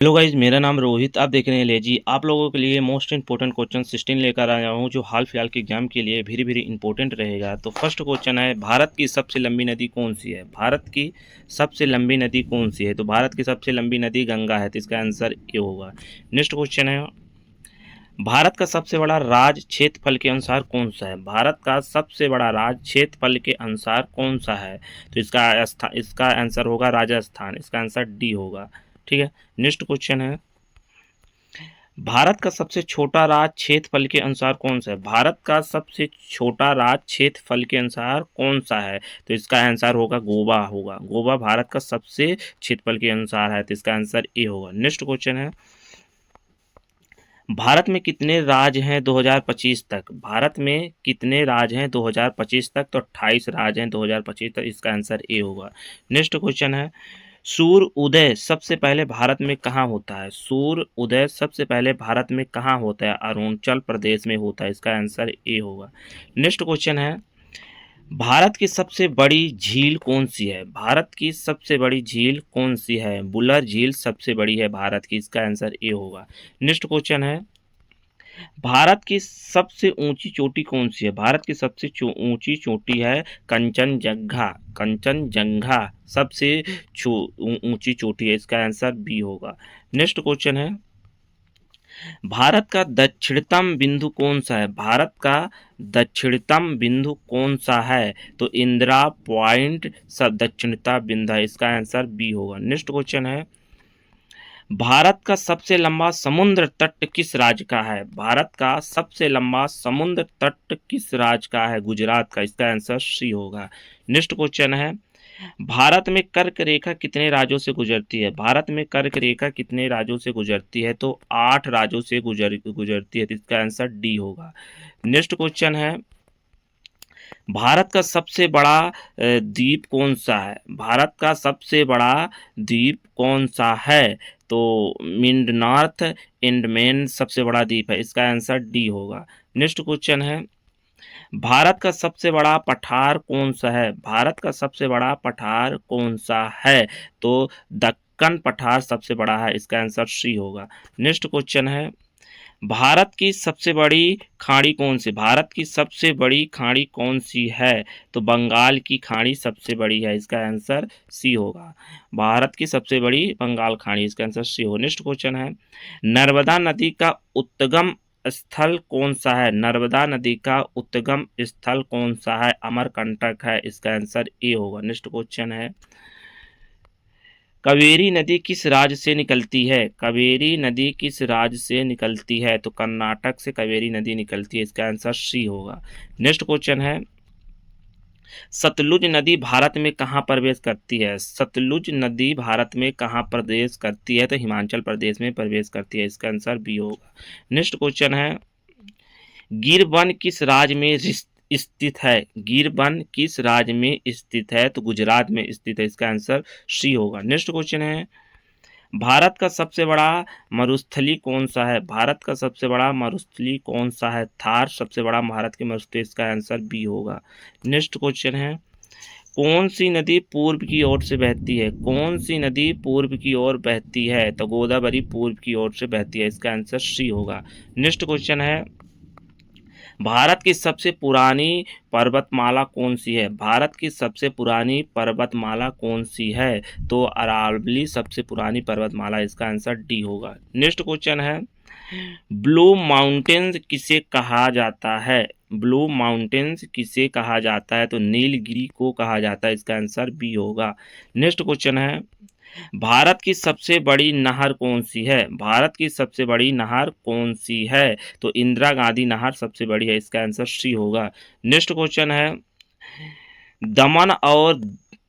Hello guys, मेरा नाम रोहित। आप देख रहे हैं लेजी। आप लोगों के लिए मोस्ट इंपॉर्टेंट क्वेश्चन 16 लेकर आया हूं, जो हाल फिलहाल के एग्जाम के लिए वेरी वेरी इंपॉर्टेंट रहेगा। तो फर्स्ट क्वेश्चन है, भारत की सबसे लंबी नदी कौन सी है? भारत की सबसे लंबी नदी कौन सी है? तो भारत की सबसे लंबी नदी गंगा है, तो इसका आंसर ए होगा। नेक्स्ट क्वेश्चन है, भारत का सबसे बड़ा राज्य क्षेत्रफल के अनुसार कौन सा है? भारत का सबसे बड़ा राज्य क्षेत्रफल के अनुसार कौन सा है? तो इसका आंसर होगा राजस्थान। इसका आंसर डी होगा। ठीक है। नेक्स्ट क्वेश्चन है, भारत का सबसे छोटा राज्य क्षेत्रफल के अनुसार कौन सा है? भारत का सबसे छोटा राज्य क्षेत्रफल के अनुसार कौन सा है? तो इसका आंसर होगा गोवा होगा। गोवा भारत का सबसे क्षेत्रफल के अनुसार है, तो इसका आंसर ए होगा। नेक्स्ट क्वेश्चन है, भारत में कितने राज्य हैं 2025 तक? भारत में कितने राज्य हैं 2025 तक? तो 28 राज्य हैं 2025 तक। इसका आंसर ए होगा। नेक्स्ट क्वेश्चन है, सूर्य उदय सबसे पहले भारत में कहाँ होता है? सूर्य उदय सबसे पहले भारत में कहाँ होता है? अरुणाचल प्रदेश में होता है। इसका आंसर ए होगा। नेक्स्ट क्वेश्चन है, भारत की सबसे बड़ी झील कौन सी है? भारत की सबसे बड़ी झील कौन सी है? बुलर झील सबसे बड़ी है भारत की। इसका आंसर ए होगा। नेक्स्ट क्वेश्चन है, भारत की सबसे ऊंची चोटी कौन सी है? भारत की सबसे ऊंची चोटी है कंचनजंगा। कंचनजंगा सबसे ऊंची चोटी है। इसका आंसर बी होगा। नेक्स्ट क्वेश्चन है, भारत का दक्षिणतम बिंदु कौन सा है? भारत का दक्षिणतम बिंदु कौन सा है? तो इंदिरा पॉइंट सब दक्षिणतम बिंदु है। इसका आंसर बी होगा। नेक्स्ट क्वेश्चन है, भारत का सबसे लंबा समुद्र तट किस राज्य का है? भारत का सबसे लंबा समुद्र तट किस राज्य का है? गुजरात का। इसका आंसर सी होगा। नेक्स्ट क्वेश्चन है, भारत में कर्क रेखा कितने राज्यों से गुजरती है? भारत में कर्क रेखा कितने राज्यों से गुजरती है? तो 8 राज्यों से गुजरती है। तो इसका आंसर डी होगा। नेक्स्ट क्वेश्चन है, भारत का सबसे बड़ा द्वीप कौन सा है? भारत का सबसे बड़ा द्वीप कौन सा है? तो मिड नॉर्थ एंडमान सबसे बड़ा द्वीप है। इसका आंसर डी होगा। नेक्स्ट क्वेश्चन है, भारत का सबसे बड़ा पठार कौन सा है? भारत का सबसे बड़ा पठार कौन सा है? तो दक्कन पठार सबसे बड़ा है। इसका आंसर सी होगा। नेक्स्ट क्वेश्चन है, भारत की सबसे बड़ी खाड़ी कौन सी? भारत की सबसे बड़ी खाड़ी कौन सी है? तो बंगाल की खाड़ी सबसे बड़ी है। इसका आंसर सी होगा। भारत की सबसे बड़ी बंगाल खाड़ी। इसका आंसर सी होगा। नेक्स्ट क्वेश्चन है, नर्मदा नदी का उद्गम स्थल कौन सा है? नर्मदा नदी का उद्गम स्थल कौन सा है? अमरकंटक है। इसका आंसर ए होगा। नेक्स्ट क्वेश्चन है, कावेरी नदी किस राज्य से निकलती है? कावेरी नदी किस राज्य से निकलती है? तो कर्नाटक से कावेरी नदी निकलती है। इसका आंसर सी होगा। नेक्स्ट क्वेश्चन है, सतलुज नदी भारत में कहाँ प्रवेश करती है? सतलुज नदी भारत में कहाँ प्रवेश करती है? तो हिमाचल प्रदेश में प्रवेश करती है। इसका आंसर बी होगा। नेक्स्ट क्वेश्चन है, गिर वन किस राज्य में स्थित है? गिर वन किस राज्य में स्थित है? तो गुजरात में स्थित है। इसका आंसर सी होगा। नेक्स्ट क्वेश्चन है, भारत का सबसे बड़ा मरुस्थली कौन सा है? भारत का सबसे बड़ा मरुस्थली कौन सा है? थार सबसे बड़ा भारत के मरुस्थली। इसका आंसर बी होगा। नेक्स्ट क्वेश्चन है, कौन सी नदी पूर्व की ओर से बहती है? कौन सी नदी पूर्व की ओर बहती है? तो गोदावरी पूर्व की ओर से बहती है। इसका आंसर सी होगा। नेक्स्ट क्वेश्चन है, भारत की सबसे पुरानी पर्वतमाला कौन सी है? भारत की सबसे पुरानी पर्वतमाला कौन सी है? तो अरावली सबसे पुरानी पर्वतमाला। इसका आंसर डी होगा। नेक्स्ट क्वेश्चन है, ब्लू माउंटेन्स किसे कहा जाता है? ब्लू माउंटेन्स किसे कहा जाता है? तो नीलगिरी को कहा जाता है। इसका आंसर बी होगा। नेक्स्ट क्वेश्चन है, भारत की सबसे बड़ी नहर कौन सी है? भारत की सबसे बड़ी नहर कौन सी है? तो इंदिरा गांधी नहर सबसे बड़ी है। इसका आंसर सी होगा। नेक्स्ट क्वेश्चन है, दमन और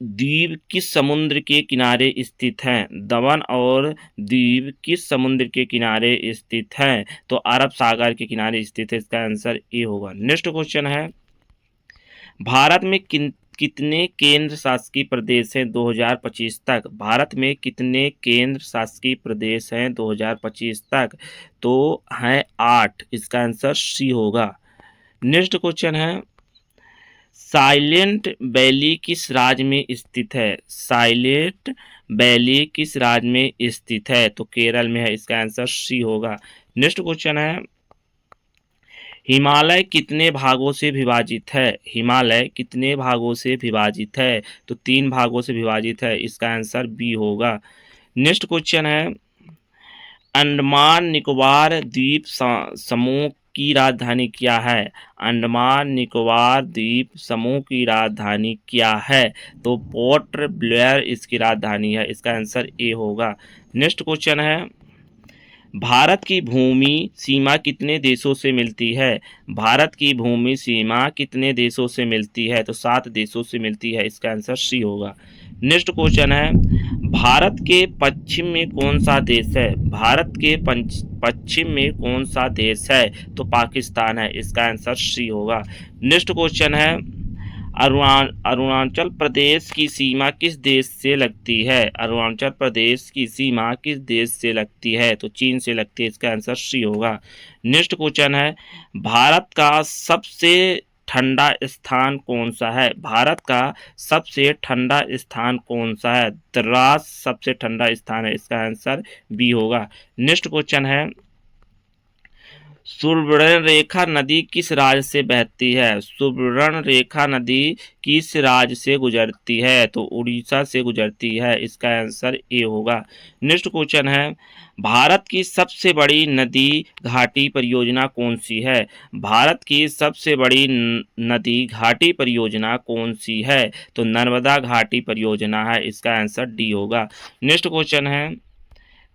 दीव किस समुद्र के किनारे स्थित हैं? दमन और दीव किस समुद्र के किनारे स्थित हैं? तो अरब सागर के किनारे स्थित है। इसका आंसर ए होगा। नेक्स्ट क्वेश्चन है, भारत में कितने केंद्र शासकीय प्रदेश हैं 2025 तक? भारत में कितने केंद्र शासकीय प्रदेश हैं 2025 तक? तो हैं 8। इसका आंसर सी होगा। नेक्स्ट क्वेश्चन है, साइलेंट वैली किस राज्य में स्थित है? साइलेंट वैली किस राज्य में स्थित है? तो केरल में है, इसका आंसर सी होगा। नेक्स्ट क्वेश्चन है, हिमालय कितने भागों से विभाजित है? हिमालय कितने भागों से विभाजित है? तो 3 भागों से विभाजित है, इसका आंसर बी होगा। नेक्स्ट क्वेश्चन है, अंडमान निकोबार द्वीप समूह की राजधानी क्या है? अंडमान निकोबार द्वीप समूह की राजधानी क्या है? तो पोर्ट ब्लेयर इसकी राजधानी है, इसका आंसर ए होगा। नेक्स्ट क्वेश्चन है, भारत की भूमि सीमा कितने देशों से मिलती है? भारत की भूमि सीमा कितने देशों से मिलती है? तो 7 देशों से मिलती है, इसका आंसर सी होगा। नेक्स्ट क्वेश्चन है, भारत के पश्चिम में कौन सा देश है? भारत के पश्चिम में कौन सा देश है? तो पाकिस्तान है, इसका आंसर सी होगा। नेक्स्ट क्वेश्चन है, अरुणाचल प्रदेश की सीमा किस देश से लगती है? अरुणाचल प्रदेश की सीमा किस देश से लगती है? तो चीन से लगती है, इसका आंसर सी होगा। नेक्स्ट क्वेश्चन है, भारत का सबसे ठंडा स्थान कौन सा है? भारत का सबसे ठंडा स्थान कौन सा है? द्रास सबसे ठंडा स्थान है, इसका आंसर बी होगा। नेक्स्ट क्वेश्चन है, सुवर्णरेखा नदी किस राज्य से बहती है? सुवर्णरेखा नदी किस राज्य से गुजरती है? तो उड़ीसा से गुजरती है, इसका आंसर ए होगा। नेक्स्ट क्वेश्चन है, भारत की सबसे बड़ी नदी घाटी परियोजना कौन सी है? भारत की सबसे बड़ी नदी घाटी परियोजना कौन सी है? तो नर्मदा घाटी परियोजना है, इसका आंसर डी होगा। नेक्स्ट क्वेश्चन है,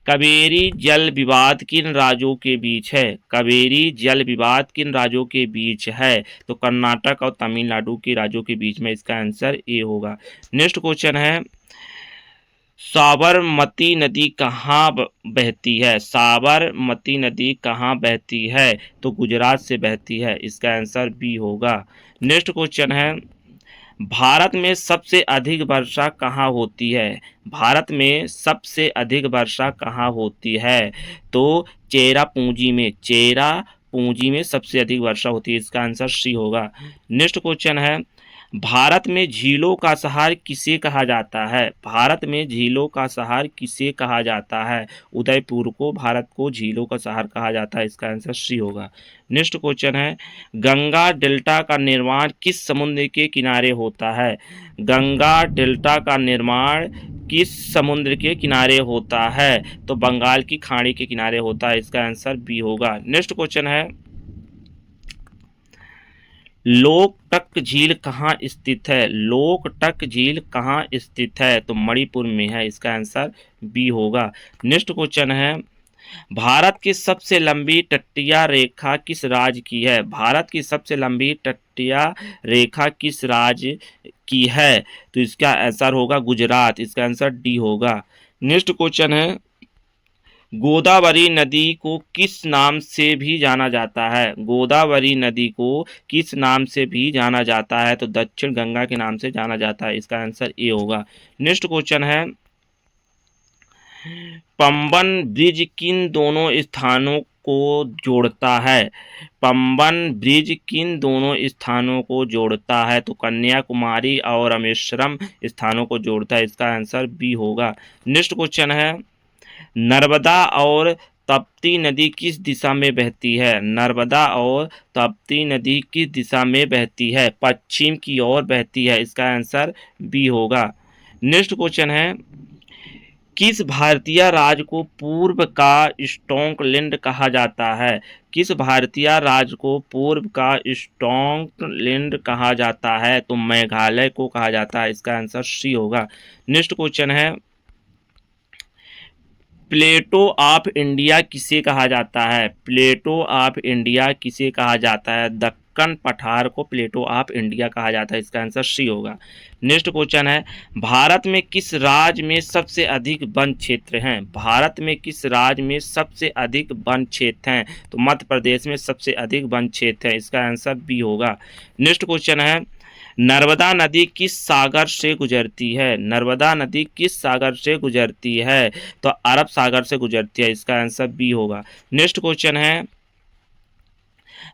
कावेरी जल विवाद किन राज्यों के बीच है? कावेरी जल विवाद किन राज्यों के बीच है? तो कर्नाटक और तमिलनाडु के राज्यों के बीच में, इसका आंसर ए होगा। नेक्स्ट क्वेश्चन है, साबरमती नदी कहाँ बहती है? साबरमती नदी कहाँ बहती है? तो गुजरात से बहती है, इसका आंसर बी होगा। नेक्स्ट क्वेश्चन है, भारत में सबसे अधिक वर्षा कहाँ होती है? भारत में सबसे अधिक वर्षा कहाँ होती है? तो चेरापूंजी में, चेरापूंजी में सबसे अधिक वर्षा होती है, इसका आंसर सी होगा। नेक्स्ट क्वेश्चन है, भारत में झीलों का शहर किसे कहा जाता है? भारत में झीलों का शहर किसे कहा जाता है? उदयपुर को भारत को झीलों का शहर कहा जाता है, इसका आंसर सी होगा। नेक्स्ट क्वेश्चन है, गंगा डेल्टा का निर्माण किस समुद्र के किनारे होता है? गंगा डेल्टा का निर्माण किस समुद्र के किनारे होता है? तो बंगाल की खाड़ी के किनारे होता है, इसका आंसर बी होगा। नेक्स्ट क्वेश्चन है, लोकटक झील कहाँ स्थित है? लोकटक झील कहाँ स्थित है? तो मणिपुर में है, इसका आंसर बी होगा। नेक्स्ट क्वेश्चन है, भारत की सबसे लंबी तटीय रेखा किस राज्य की है? भारत की सबसे लंबी तटीय रेखा किस राज्य की है? तो इसका आंसर होगा गुजरात, इसका आंसर डी होगा। नेक्स्ट क्वेश्चन है, गोदावरी नदी को किस नाम से भी जाना जाता है? गोदावरी नदी को किस नाम से भी जाना जाता है? तो दक्षिण गंगा के नाम से जाना जाता है, इसका आंसर ए होगा। नेक्स्ट क्वेश्चन है, पंबन ब्रिज किन दोनों स्थानों को जोड़ता है? पंबन ब्रिज किन दोनों स्थानों को जोड़ता है? तो कन्याकुमारी और रामेश्वरम स्थानों को जोड़ता है, इसका आंसर बी होगा। नेक्स्ट क्वेश्चन है, नर्मदा और ताप्ती नदी किस दिशा में बहती है? नर्मदा और ताप्ती नदी किस दिशा में बहती है? पश्चिम की ओर बहती है, इसका आंसर बी होगा। नेक्स्ट क्वेश्चन है, किस भारतीय राज्य को पूर्व का स्कॉटलैंड कहा जाता है? किस भारतीय राज्य को पूर्व का स्कॉटलैंड कहा जाता है? तो मेघालय को कहा जाता है, इसका आंसर सी होगा। नेक्स्ट क्वेश्चन है, प्लेटो ऑफ इंडिया किसे कहा जाता है? प्लेटो ऑफ इंडिया किसे कहा जाता है? दक्कन पठार को प्लेटो ऑफ इंडिया कहा जाता है, इसका आंसर सी होगा। नेक्स्ट क्वेश्चन है, भारत में किस राज्य में सबसे अधिक वन क्षेत्र हैं? भारत में किस राज्य में सबसे अधिक वन क्षेत्र हैं? तो मध्य प्रदेश में सबसे अधिक वन क्षेत्र है, इसका आंसर बी होगा। नेक्स्ट क्वेश्चन है, नर्मदा नदी किस सागर से गुजरती है? नर्मदा नदी किस सागर से गुजरती है? तो अरब सागर से गुजरती है, इसका आंसर बी होगा। नेक्स्ट क्वेश्चन है,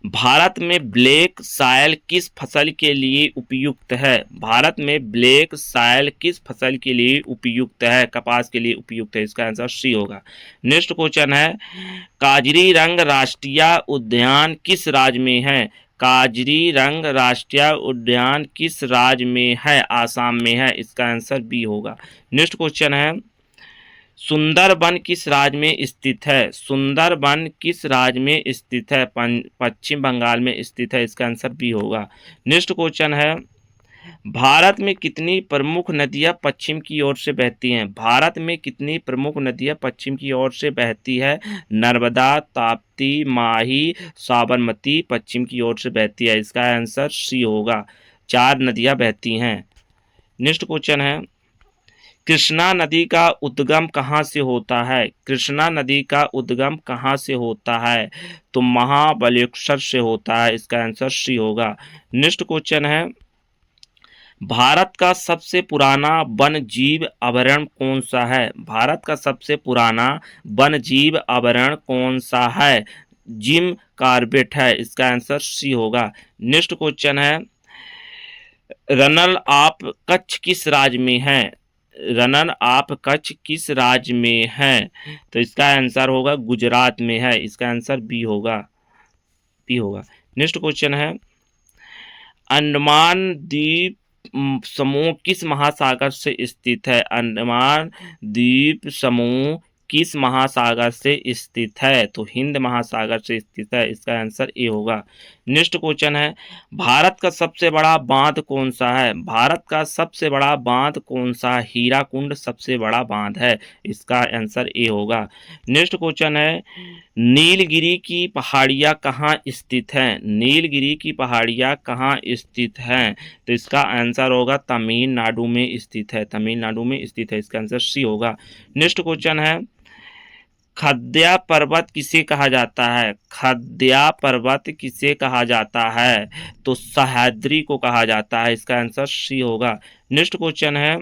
भारत में ब्लैक सॉइल किस फसल के लिए उपयुक्त है? भारत में ब्लैक सॉइल किस फसल के लिए उपयुक्त है? कपास के लिए उपयुक्त है। इसका आंसर सी होगा। नेक्स्ट क्वेश्चन है, काजीरंगा राष्ट्रीय उद्यान किस राज्य में है? काजीरंगा राष्ट्रीय उद्यान किस राज्य में है? आसाम में है। इसका आंसर बी होगा। नेक्स्ट क्वेश्चन है, सुंदरबन किस राज्य में स्थित है? सुंदरबन किस राज्य में स्थित है? पश्चिम बंगाल में स्थित है। इसका आंसर बी होगा। नेक्स्ट क्वेश्चन है, भारत में कितनी प्रमुख नदियां पश्चिम की ओर से बहती हैं? भारत में कितनी प्रमुख नदियां पश्चिम की ओर से बहती है? नर्मदा, ताप्ती, माही, साबरमती पश्चिम की ओर से बहती है। इसका आंसर सी होगा। 4 नदियां बहती हैं। नेक्स्ट क्वेश्चन है, कृष्णा नदी का उद्गम कहाँ से होता है? कृष्णा नदी का उद्गम कहाँ से होता है? तो महाबलेश्वर से होता है। इसका आंसर सी होगा। नेक्स्ट क्वेश्चन है, भारत का सबसे पुराना वन जीव अभयारण्य कौन सा है? भारत का सबसे पुराना वन जीव अभयारण्य कौन सा है? जिम कॉर्बेट है। इसका आंसर सी होगा। नेक्स्ट क्वेश्चन है, रनल ऑफ कच्छ किस राज्य में है? रनल ऑफ कच्छ किस राज्य में है? तो इसका आंसर होगा गुजरात में है। इसका आंसर बी होगा। नेक्स्ट क्वेश्चन है, अंडमान द्वीप समूह किस महासागर से स्थित है? अंडमान द्वीप समूह किस महासागर से स्थित है? तो हिंद महासागर से स्थित है। इसका आंसर ए होगा। नेक्स्ट क्वेश्चन है, भारत का सबसे बड़ा बांध कौन सा है? भारत का सबसे बड़ा बांध कौन सा? हीराकुंड सबसे बड़ा बांध है। इसका आंसर ए होगा। नेक्स्ट क्वेश्चन है, नीलगिरी की पहाड़ियाँ कहाँ स्थित हैं? नीलगिरी की पहाड़ियाँ कहाँ स्थित हैं? तो इसका आंसर होगा तमिलनाडु में स्थित है। तमिलनाडु में स्थित है। इसका आंसर सी होगा। नेक्स्ट क्वेश्चन है, खद्या पर्वत किसे कहा जाता है? खद्या पर्वत किसे कहा जाता है? तो सह्याद्री को कहा जाता है। इसका आंसर सी होगा। नेक्स्ट क्वेश्चन है,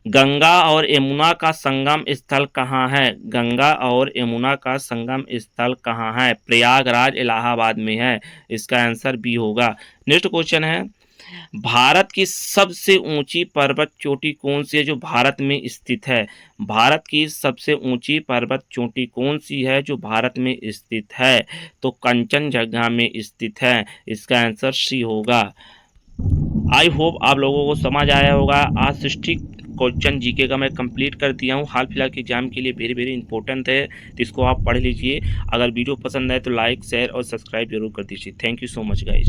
गंगा और यमुना का संगम स्थल कहाँ है? गंगा और यमुना का संगम स्थल कहाँ है? प्रयागराज इलाहाबाद में है। इसका आंसर बी होगा। नेक्स्ट क्वेश्चन है, भारत की सबसे ऊंची पर्वत चोटी कौन सी है जो भारत में स्थित है? भारत की सबसे ऊंची पर्वत चोटी कौन सी है जो भारत में स्थित है? तो कंचनजंगा में स्थित है। इसका आंसर सी होगा। आई होप आप लोगों को समझ आया होगा। आज 60 क्वेश्चन जीके का मैं कंप्लीट कर दिया हूँ। हाल फिलहाल के एग्जाम के लिए वेरी वेरी इंपॉर्टेंट है, तो इसको आप पढ़ लीजिए। अगर वीडियो पसंद आए तो लाइक, शेयर और सब्सक्राइब जरूर कर दीजिए। Thank you so much guys.